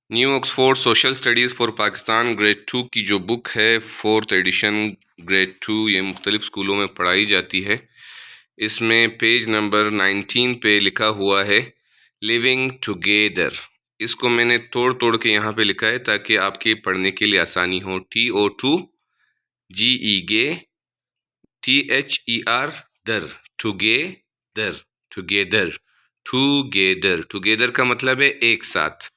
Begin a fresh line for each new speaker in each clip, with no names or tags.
New Oxford social studies for Pakistan grade 2 की जो book है 4th एडिशन ग्रेड 2, ये मुख्तलिफ स्कूलों में पढ़ाई जाती है। इसमें पेज नंबर 19 पे लिखा हुआ है लिविंग टुगेदर। इसको मैंने तोड़ तोड़ के यहाँ पे लिखा है ताकि आपके पढ़ने के लिए आसानी हो। TO2 GE गे, THER दर, टुगेदर, टुगेदर, टुगेदर। टुगेदर का मतलब है एक साथ।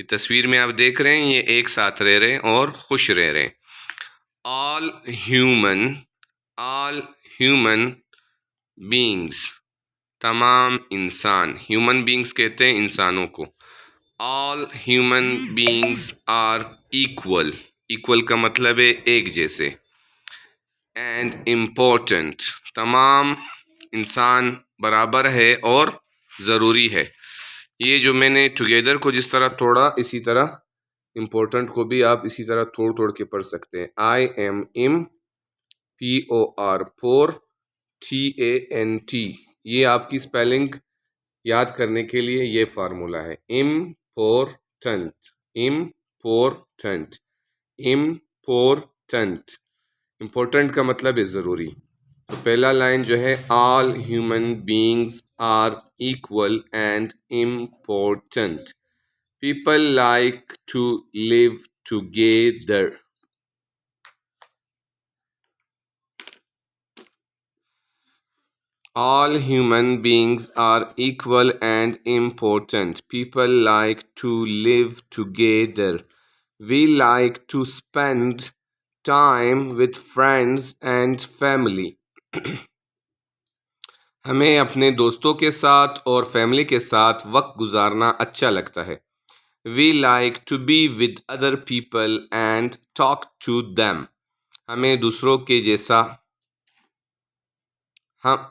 ये तस्वीर में आप देख रहे हैं, ये एक साथ रह रहे हैं और खुश रह रहे हैं। ऑल ह्यूमन बींग्स, तमाम इंसान। ह्यूमन बींग्स कहते हैं इंसानों को। All human beings are equal, equal का मतलब है एक जैसे। एंड इम्पोर्टेंट, तमाम इंसान बराबर है और ज़रूरी है। ये जो मैंने टुगेदर को जिस तरह तोड़ा, इसी तरह इम्पोर्टेंट को भी आप इसी तरह तोड़ तोड़ के पढ़ सकते हैं। IMPOR, पोर, TANT। ये आपकी स्पेलिंग याद करने के लिए ये फार्मूला है। Important, important, important. इम्पोर्टेंट का मतलब है ज़रूरी। तो पहला लाइन जो है, all human beings are equal and important. People like to live together. All human beings are equal and important. People like to live together. We like to spend time with friends and family. हमें अपने दोस्तों के साथ और family के साथ वक्त गुजारना अच्छा लगता है। We like to be with other people and talk to them. हमें दूसरों के जैसा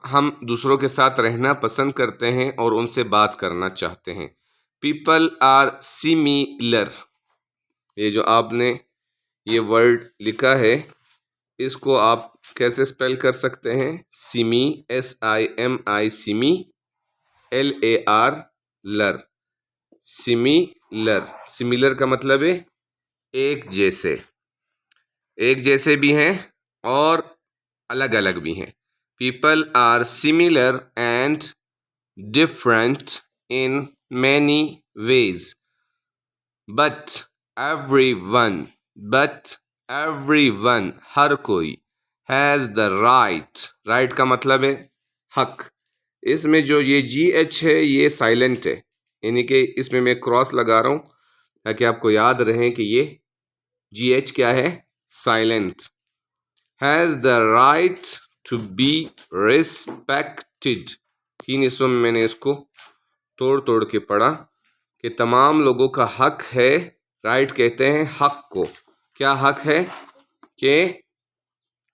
हम दूसरों के साथ रहना पसंद करते हैं और उनसे बात करना चाहते हैं। People are similar। ये जो आपने ये वर्ड लिखा है, इसको आप कैसे स्पेल कर सकते हैं? सिमी, SIMI, सिमी, LAR, लर। सिमिलर, सिमिलर का मतलब है एक जैसे। एक जैसे भी हैं और अलग अलग भी हैं। People are similar and different in many ways, but everyone, हर कोई, has the right, right का मतलब है हक। इसमें जो ये GH है ये साइलेंट है, यानी कि इसमें मैं क्रॉस लगा रहा हूँ ताकि आपको याद रहे कि ये GH क्या है? Silent. Has the right to be respected. 3 हिस्सों में मैंने इसको तोड़ तोड़ के पढ़ा कि तमाम लोगों का हक है। राइट कहते हैं हक को। क्या हक है? कि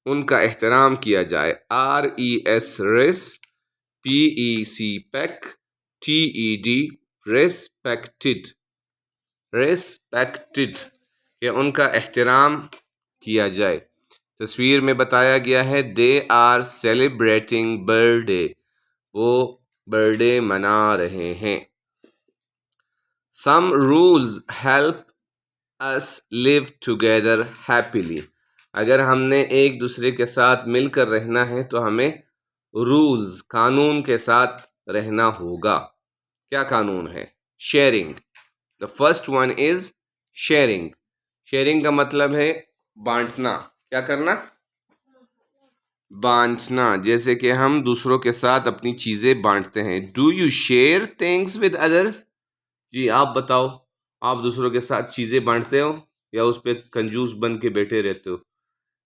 उनका एहतराम किया जाए। RES res, PEC pec, TED respected, respected, कि उनका एहतराम किया जाए। तस्वीर में बताया गया है दे आर सेलिब्रेटिंग बर्थडे, वो बर्थडे मना रहे हैं। Some rules help us live together happily. अगर हमने एक दूसरे के साथ मिलकर रहना है तो हमें रूल्स, कानून के साथ रहना होगा। क्या कानून है? Sharing. The first one is sharing. Sharing का मतलब है बांटना। क्या करना? बांटना। जैसे कि हम दूसरों के साथ अपनी चीज़ें बांटते हैं। Do you share things with others? जी आप बताओ, आप दूसरों के साथ चीज़ें बांटते हो या उस पर कंजूस बन के बैठे रहते हो?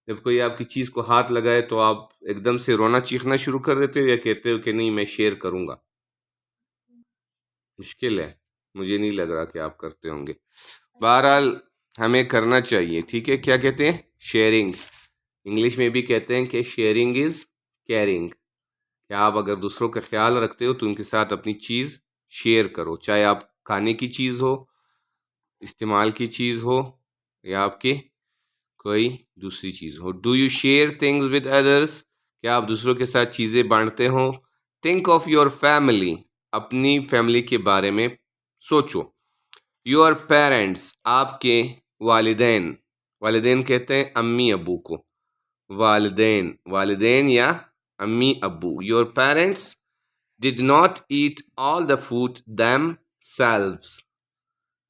जब कोई आपकी चीज़ को हाथ लगाए तो आप एकदम से रोना चीखना शुरू कर देते हो या कहते हो कि नहीं मैं शेयर करूँगा? मुश्किल है, मुझे नहीं लग रहा कि आप करते होंगे। बहरहाल हमें करना चाहिए, ठीक है। क्या कहते हैं? शेयरिंग। इंग्लिश में भी कहते हैं कि शेयरिंग इज़ केयरिंग। क्या आप अगर दूसरों का ख्याल रखते हो तो उनके साथ अपनी चीज़ शेयर करो, चाहे आप खाने की चीज़ हो, इस्तेमाल की चीज़ हो या आपकी कोई दूसरी चीज़ हो। Do you share things with others? क्या आप दूसरों के साथ चीज़ें बांटते हो? थिंक ऑफ योर फैमिली, अपनी फैमिली के बारे में सोचो। योर पेरेंट्स, आपके वालिदैन, वालिदैन कहते हैं अम्मी अबू को, वालिदैन, वालिदैन या अम्मी Abu. Your parents did not eat all the food themselves,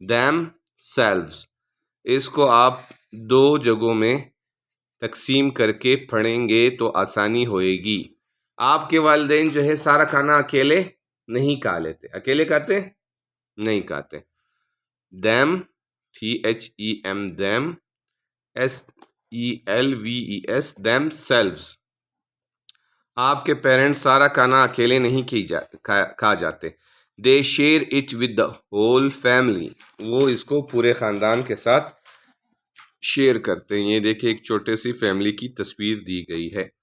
themselves, इसको आप दो जगहों में तकसीम करके पढ़ेंगे तो आसानी होएगी। आपके वालिदैन जो है सारा खाना अकेले नहीं खा लेते, अकेले खाते नहीं खाते। them, them, them, selves, themselves, आपके पेरेंट्स सारा खाना अकेले नहीं खा जाते। They share it with the whole family, वो इसको पूरे ख़ानदान के साथ शेयर करते हैं। ये देखिए एक छोटे सी फैमिली की तस्वीर दी गई है।